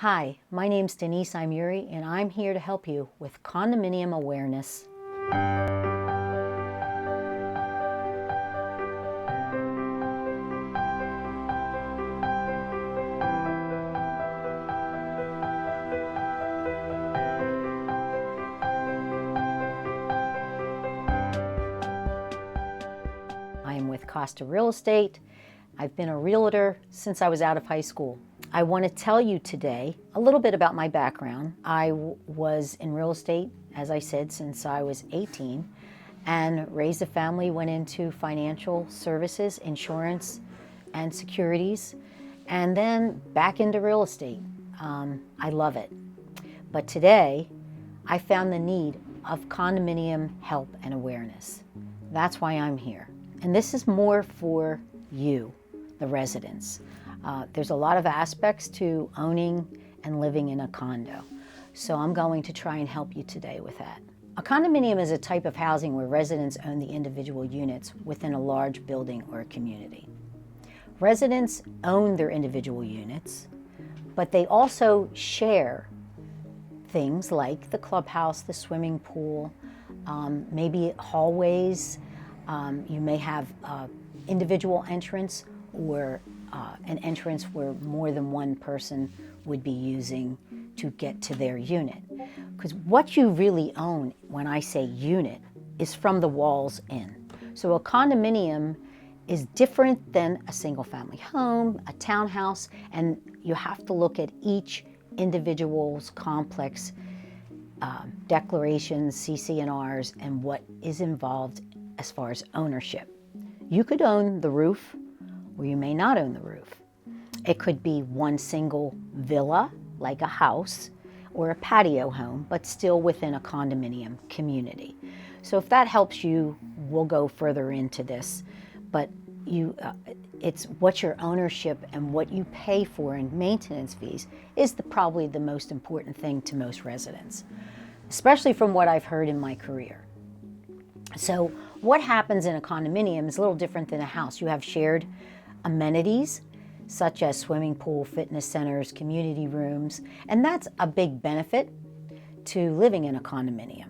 Hi, my name's Denise Imuri, and I'm here to help you with condominium awareness. I am with Costa Real Estate. I've been a realtor since I was out of high school. I want to tell you today a little bit about my background. I was in real estate, as I said, since I was 18, and raised a family, went into financial services, insurance, and securities, and then back into real estate. I love it. But today, I found the need of condominium help and awareness. That's why I'm here. And this is more for you, the residents. There's a lot of aspects to owning and living in a condo. So I'm going to try and help you today with that. A condominium is a type of housing where residents own the individual units within a large building or a community. Residents own their individual units, but they also share things like the clubhouse, the swimming pool, maybe hallways. You may have individual entrance or an entrance where more than one person would be using to get to their unit. Because what you really own, when I say unit, is from the walls in. So a condominium is different than a single family home, a townhouse, and you have to look at each individual's complex declarations, CC&Rs, and what is involved as far as ownership. You could own the roof, or you may not own the roof. It could be one single villa, like a house, or a patio home, but still within a condominium community. So if that helps you, we'll go further into this. But it's what your ownership and what you pay for in maintenance fees is probably the most important thing to most residents, especially from what I've heard in my career. So what happens in a condominium is a little different than a house. You have shared amenities such as swimming pool, fitness centers, community rooms, and that's a big benefit to living in a condominium.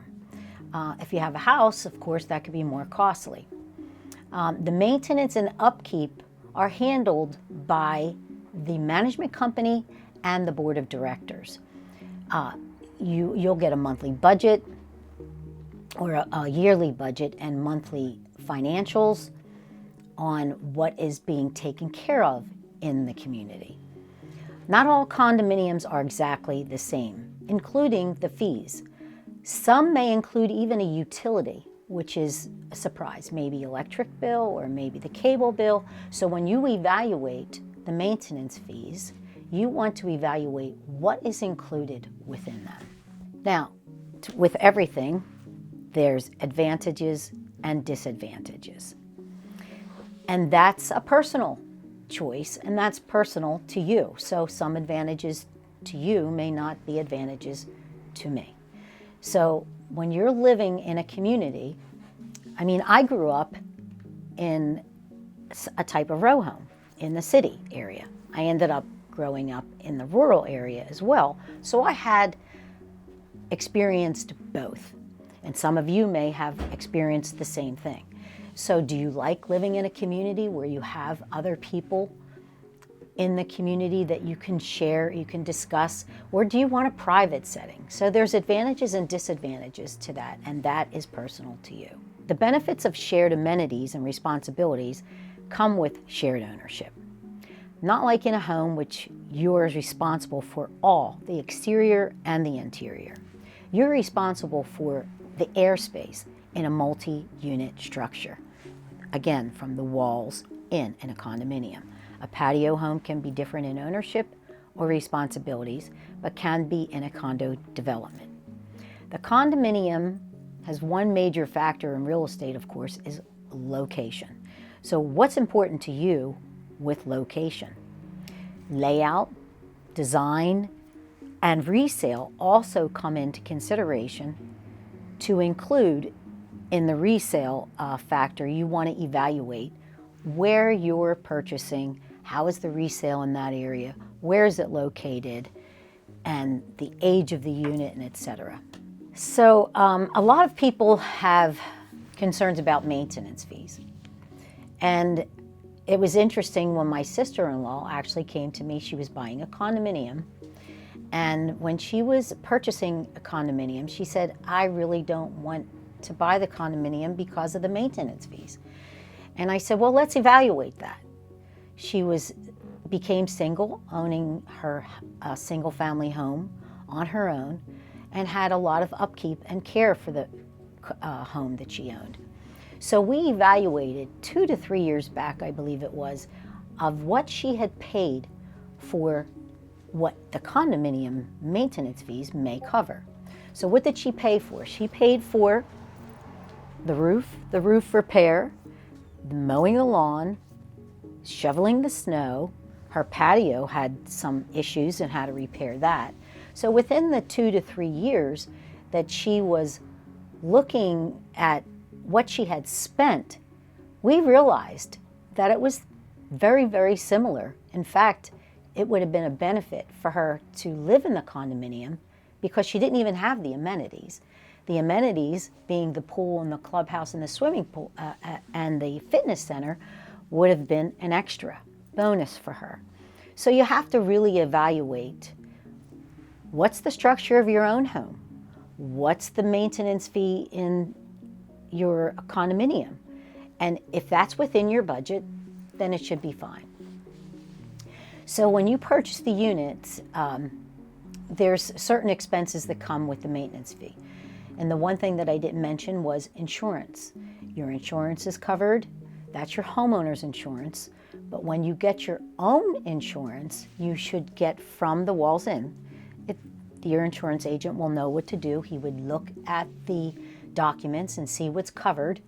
If you have a house, of course, that could be more costly. The maintenance and upkeep are handled by the management company and the board of directors. You'll get a monthly budget or a yearly budget and monthly financials on what is being taken care of in the community. Not all condominiums are exactly the same, including the fees. Some may include even a utility, which is a surprise, maybe electric bill or maybe the cable bill. So when you evaluate the maintenance fees, you want to evaluate what is included within them. Now, with everything, there's advantages and disadvantages. And that's a personal choice, and that's personal to you. So some advantages to you may not be advantages to me. So when you're living in a community, I grew up in a type of row home in the city area. I ended up growing up in the rural area as well. So I had experienced both. And some of you may have experienced the same thing. So do you like living in a community where you have other people in the community that you can share, you can discuss, or do you want a private setting? So there's advantages and disadvantages to that, and that is personal to you. The benefits of shared amenities and responsibilities come with shared ownership. Not like in a home, which you're responsible for all, the exterior and the interior. You're responsible for the airspace in a multi-unit structure. Again, from the walls in a condominium. A patio home can be different in ownership or responsibilities, but can be in a condo development. The condominium has one major factor in real estate, of course, is location. So what's important to you with location? Layout, design, and resale also come into consideration. To include in the resale factor, you want to evaluate where you're purchasing, how is the resale in that area, where is it located, and the age of the unit, and etc. So a lot of people have concerns about maintenance fees. And it was interesting when my sister-in-law actually came to me. She was buying a condominium. And when she was purchasing a condominium, she said, I really don't want to buy the condominium because of the maintenance fees. And I said, well, let's evaluate that. She became single, owning her single family home on her own, and had a lot of upkeep and care for the home that she owned. So we evaluated 2 to 3 years back, I believe it was, of what she had paid for what the condominium maintenance fees may cover. So what did she pay for? She paid for the roof repair, mowing the lawn, shoveling the snow. Her patio had some issues and had to repair that. So within the 2 to 3 years that she was looking at what she had spent, we realized that it was very, very similar. In fact, it would have been a benefit for her to live in the condominium because she didn't even have the amenities. The amenities being the pool and the clubhouse and the swimming pool and the fitness center would have been an extra bonus for her. So you have to really evaluate what's the structure of your own home, what's the maintenance fee in your condominium, and if that's within your budget, then it should be fine. So when you purchase the units, there's certain expenses that come with the maintenance fee. And the one thing that I didn't mention was insurance. Your insurance is covered. That's your homeowner's insurance. But when you get your own insurance, you should get from the Walls Inn. Your insurance agent will know what to do. He would look at the documents and see what's covered,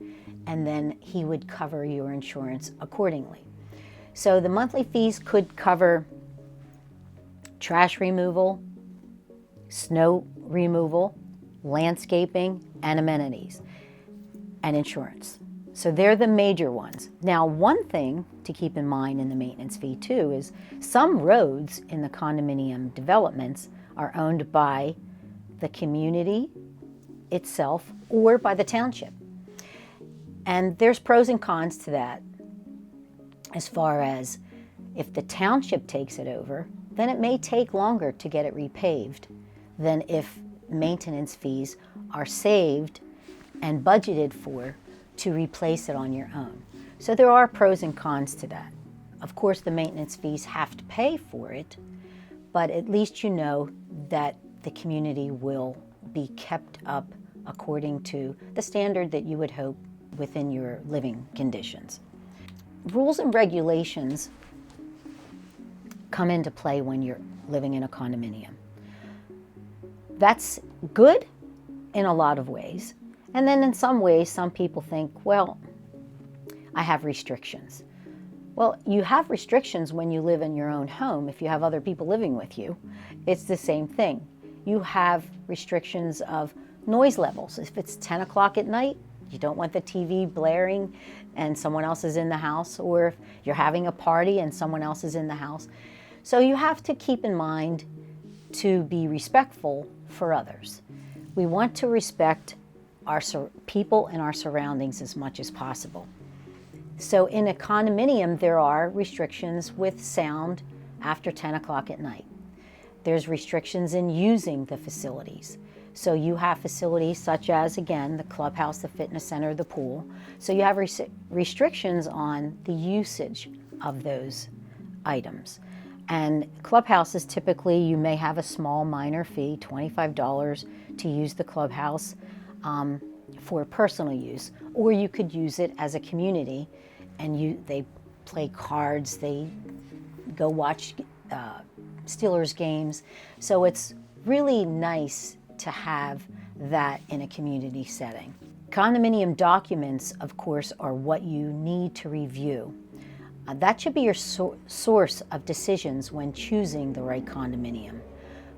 and then he would cover your insurance accordingly. So the monthly fees could cover trash removal, snow removal, landscaping, and amenities, and insurance. So they're the major ones. Now, one thing to keep in mind in the maintenance fee too is some roads in the condominium developments are owned by the community itself or by the township. And there's pros and cons to that. As far as if the township takes it over, then it may take longer to get it repaved than if maintenance fees are saved and budgeted for to replace it on your own. So there are pros and cons to that. Of course, the maintenance fees have to pay for it, but at least you know that the community will be kept up according to the standard that you would hope within your living conditions. Rules and regulations come into play when you're living in a condominium. That's good in a lot of ways. And then in some ways, some people think, well, I have restrictions. Well, you have restrictions when you live in your own home. If you have other people living with you, it's the same thing. You have restrictions of noise levels. If it's 10 o'clock at night, you don't want the TV blaring and someone else is in the house, or if you're having a party and someone else is in the house. So you have to keep in mind to be respectful for others. We want to respect our people and our surroundings as much as possible. So in a condominium, there are restrictions with sound after 10 o'clock at night. There's restrictions in using the facilities. So you have facilities such as, again, the clubhouse, the fitness center, the pool. So you have restrictions on the usage of those items. And clubhouses, typically, you may have a small minor fee, $25 to use the clubhouse for personal use. Or you could use it as a community, and they play cards, they go watch Steelers games. So it's really nice to have that in a community setting. Condominium documents, of course, are what you need to review. That should be your source of decisions when choosing the right condominium.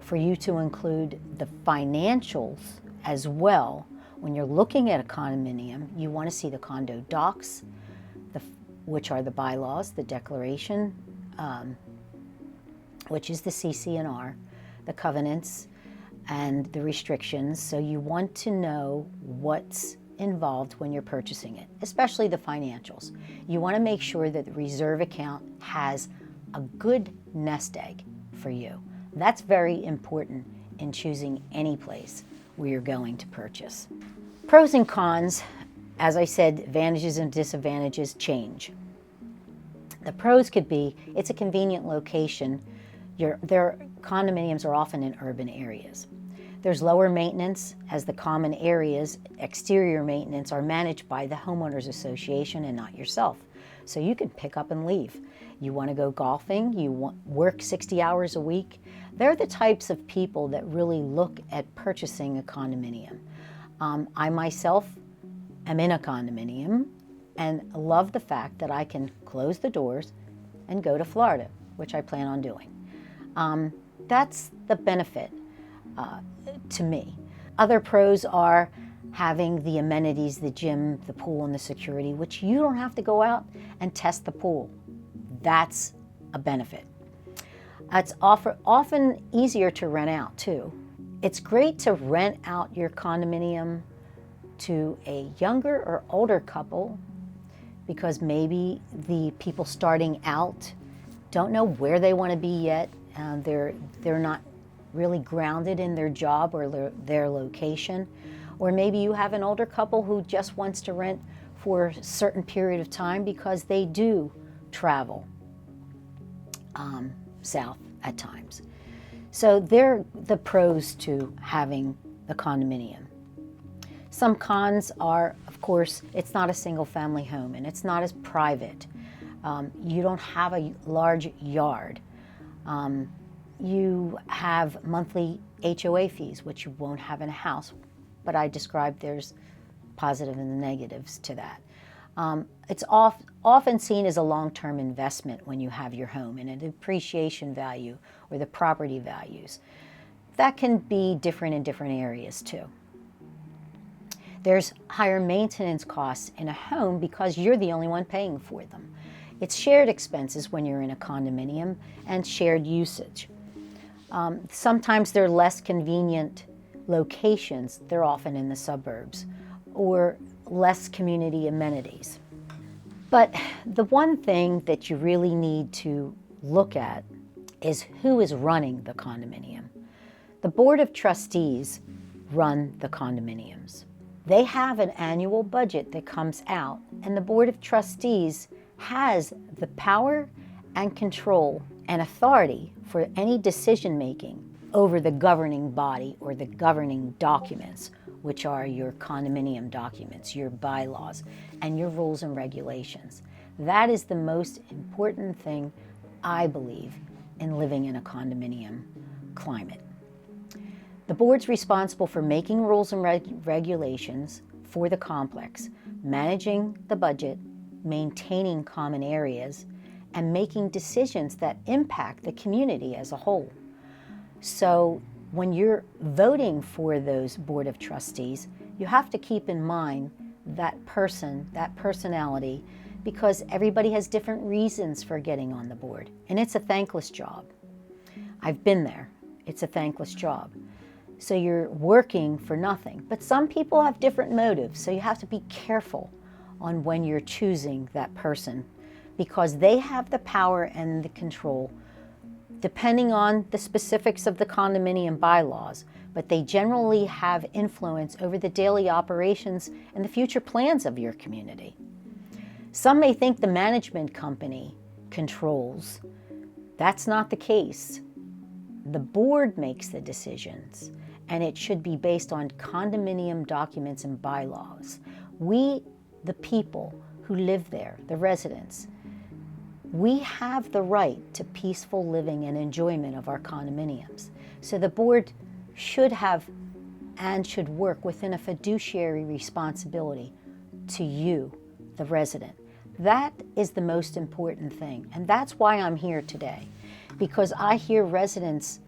For you to include the financials as well. When you're looking at a condominium, you want to see the condo docs, which are the bylaws, the declaration, which is the CC&R, the covenants and the restrictions, so you want to know what's involved when you're purchasing it, especially the financials. You want to make sure that the reserve account has a good nest egg for you. That's very important in choosing any place where you're going to purchase. Pros and cons, as I said, advantages and disadvantages change. The pros could be it's a convenient location. Their condominiums are often in urban areas. There's lower maintenance, as the common areas, exterior maintenance, are managed by the homeowners association and not yourself. So you can pick up and leave. You want to go golfing, you work 60 hours a week. They're the types of people that really look at purchasing a condominium. I myself am in a condominium and love the fact that I can close the doors and go to Florida, which I plan on doing. That's the benefit to me. Other pros are having the amenities, the gym, the pool, and the security, which you don't have to go out and test the pool. That's a benefit. It's often easier to rent out too. It's great to rent out your condominium to a younger or older couple, because maybe the people starting out don't know where they want to be yet. They're not really grounded in their job or their location. Or maybe you have an older couple who just wants to rent for a certain period of time because they do travel south at times. So they're the pros to having the condominium. Some cons are, of course, it's not a single family home and it's not as private. You don't have a large yard. You have monthly HOA fees, which you won't have in a house, but I described there's positive and negatives to that. It's often seen as a long-term investment when you have your home, and an appreciation value or the property values. That can be different in different areas too. There's higher maintenance costs in a home because you're the only one paying for them. It's shared expenses when you're in a condominium and shared usage. Sometimes they're less convenient locations. They're often in the suburbs, or less community amenities. But the one thing that you really need to look at is who is running the condominium. The Board of Trustees run the condominiums. They have an annual budget that comes out, and the Board of Trustees has the power and control and authority for any decision making over the governing body or the governing documents, which are your condominium documents, your bylaws, and your rules and regulations. That is the most important thing, I believe, in living in a condominium climate. The board's responsible for making rules and regulations for the complex, managing the budget, maintaining common areas, and making decisions that impact the community as a whole. So when you're voting for those Board of Trustees, you have to keep in mind that person, that personality, because everybody has different reasons for getting on the board. And it's a thankless job. I've been there. It's a thankless job. So you're working for nothing. But some people have different motives, so you have to be careful on when you're choosing that person, because they have the power and the control, depending on the specifics of the condominium bylaws, but they generally have influence over the daily operations and the future plans of your community. Some may think the management company controls. That's not the case. The board makes the decisions, and it should be based on condominium documents and bylaws. We, the people who live there, the residents, we have the right to peaceful living and enjoyment of our condominiums. So the board should have and should work within a fiduciary responsibility to you, the resident. That is the most important thing. And that's why I'm here today, because I hear residents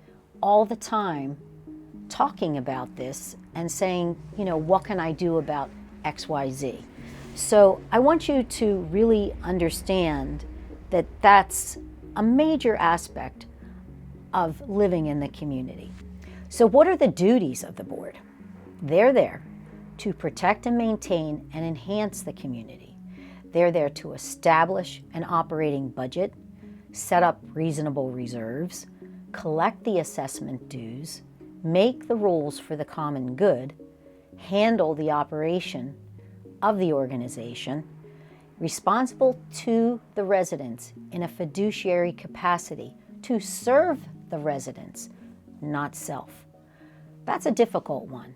all the time talking about this and saying, you know, what can I do about XYZ? So I want you to really understand that that's a major aspect of living in the community. So what are the duties of the board? They're there to protect and maintain and enhance the community. They're there to establish an operating budget, set up reasonable reserves, collect the assessment dues, make the rules for the common good, handle the operation of the organization, responsible to the residents in a fiduciary capacity to serve the residents, not self. That's a difficult one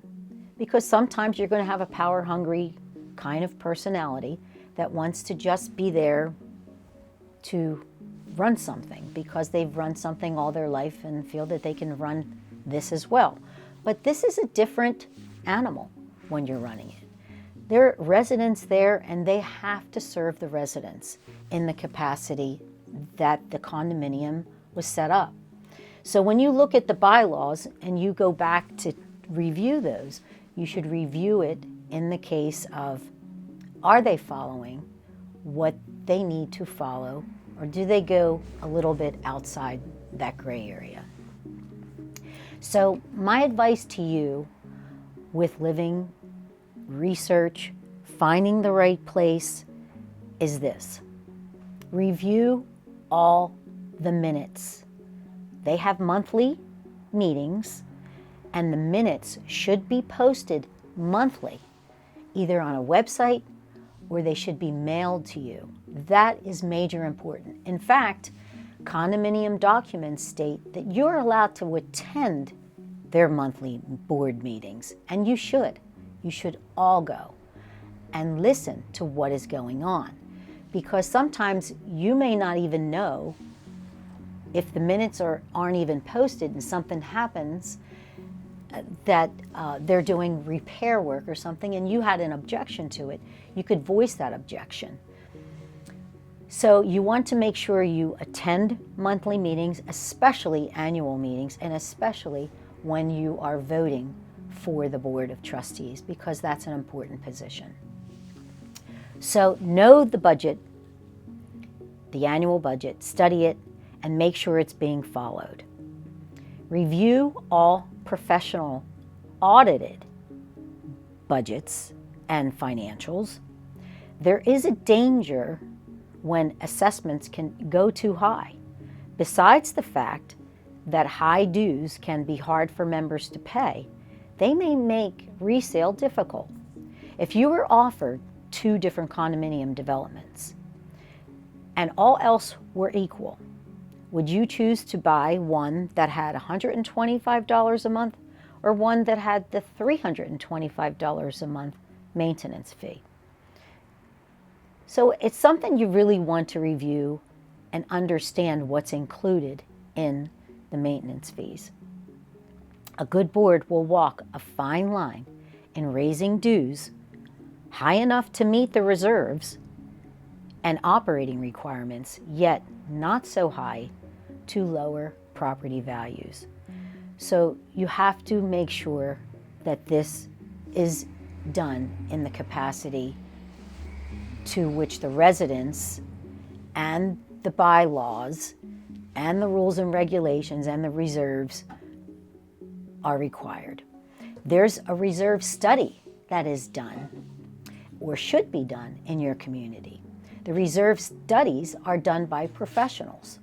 because sometimes you're going to have a power-hungry kind of personality that wants to just be there to run something because they've run something all their life and feel that they can run this as well. But this is a different animal when you're running it. There are residents there and they have to serve the residents in the capacity that the condominium was set up. So when you look at the bylaws and you go back to review those, you should review it in the case of, are they following what they need to follow, or do they go a little bit outside that gray area? So my advice to you with living, research, finding the right place is this. Review all the minutes. They have monthly meetings, and the minutes should be posted monthly, either on a website or they should be mailed to you. That is major important. In fact, condominium documents state that you're allowed to attend their monthly board meetings, and you should. You should all go and listen to what is going on, because sometimes you may not even know if the minutes aren't even posted and something happens that they're doing repair work or something and you had an objection to it, you could voice that objection. So you want to make sure you attend monthly meetings, especially annual meetings, and especially when you are voting for the Board of Trustees, because that's an important position. So know the budget, the annual budget, study it, and make sure it's being followed. Review all professional audited budgets and financials. There is a danger when assessments can go too high. Besides the fact that high dues can be hard for members to pay, they may make resale difficult. If you were offered 2 different condominium developments and all else were equal, would you choose to buy one that had $125 a month or one that had the $325 a month maintenance fee? So it's something you really want to review and understand what's included in the maintenance fees. A good board will walk a fine line in raising dues high enough to meet the reserves and operating requirements, yet not so high to lower property values. So you have to make sure that this is done in the capacity to which the residents and the bylaws and the rules and regulations and the reserves are required. There's a reserve study that is done or should be done in your community. The reserve studies are done by professionals.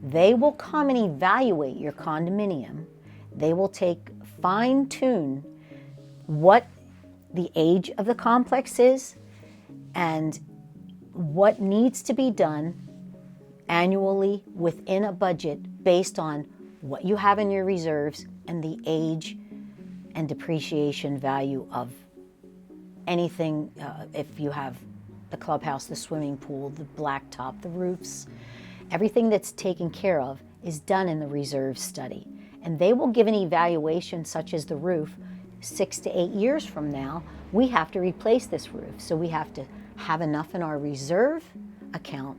They will come and evaluate your condominium. They will fine-tune what the age of the complex is and what needs to be done annually within a budget based on what you have in your reserves and the age and depreciation value of anything, if you have the clubhouse, the swimming pool, the blacktop, the roofs. Everything that's taken care of is done in the reserve study. And they will give an evaluation such as the roof. 6 to 8 years from now, we have to replace this roof. So we have to have enough in our reserve account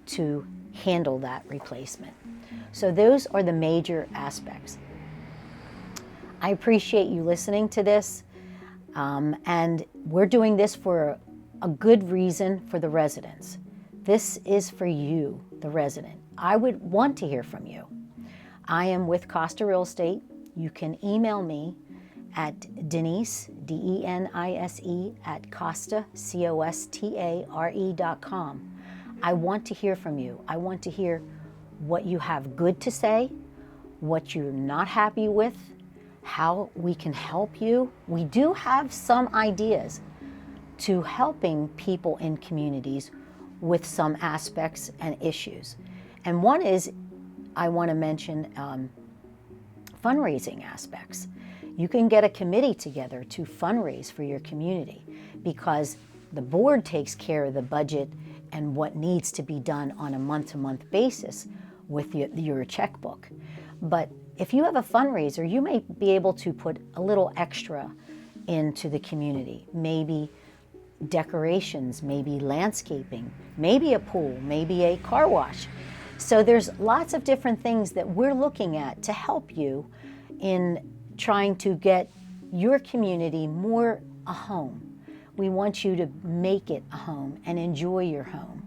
to handle that replacement. So those are the major aspects. I appreciate you listening to this. And we're doing this for a good reason for the residents. This is for you, the resident. I would want to hear from you. I am with Costa Real Estate. You can email me at Denise, D-E-N-I-S-E, at Costa, C-O-S-T-A-R-E.com. I want to hear from you. I want to hear what you have good to say, what you're not happy with, how we can help you. We do have some ideas to helping people in communities with some aspects and issues. And one is, I want to mention fundraising aspects. You can get a committee together to fundraise for your community, because the board takes care of the budget and what needs to be done on a month-to-month basis with your checkbook. But if you have a fundraiser, you may be able to put a little extra into the community. Maybe decorations, maybe landscaping, maybe a pool, maybe a car wash. So there's lots of different things that we're looking at to help you in trying to get your community more a home. We want you to make it a home and enjoy your home.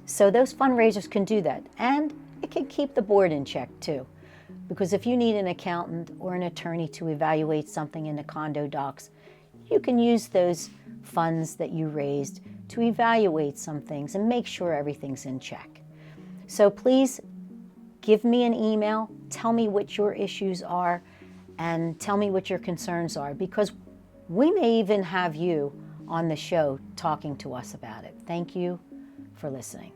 So those fundraisers can do that. And it can keep the board in check too. Because if you need an accountant or an attorney to evaluate something in the condo docs, you can use those funds that you raised to evaluate some things and make sure everything's in check. So please give me an email, tell me what your issues are, and tell me what your concerns are, because we may even have you on the show talking to us about it. Thank you for listening.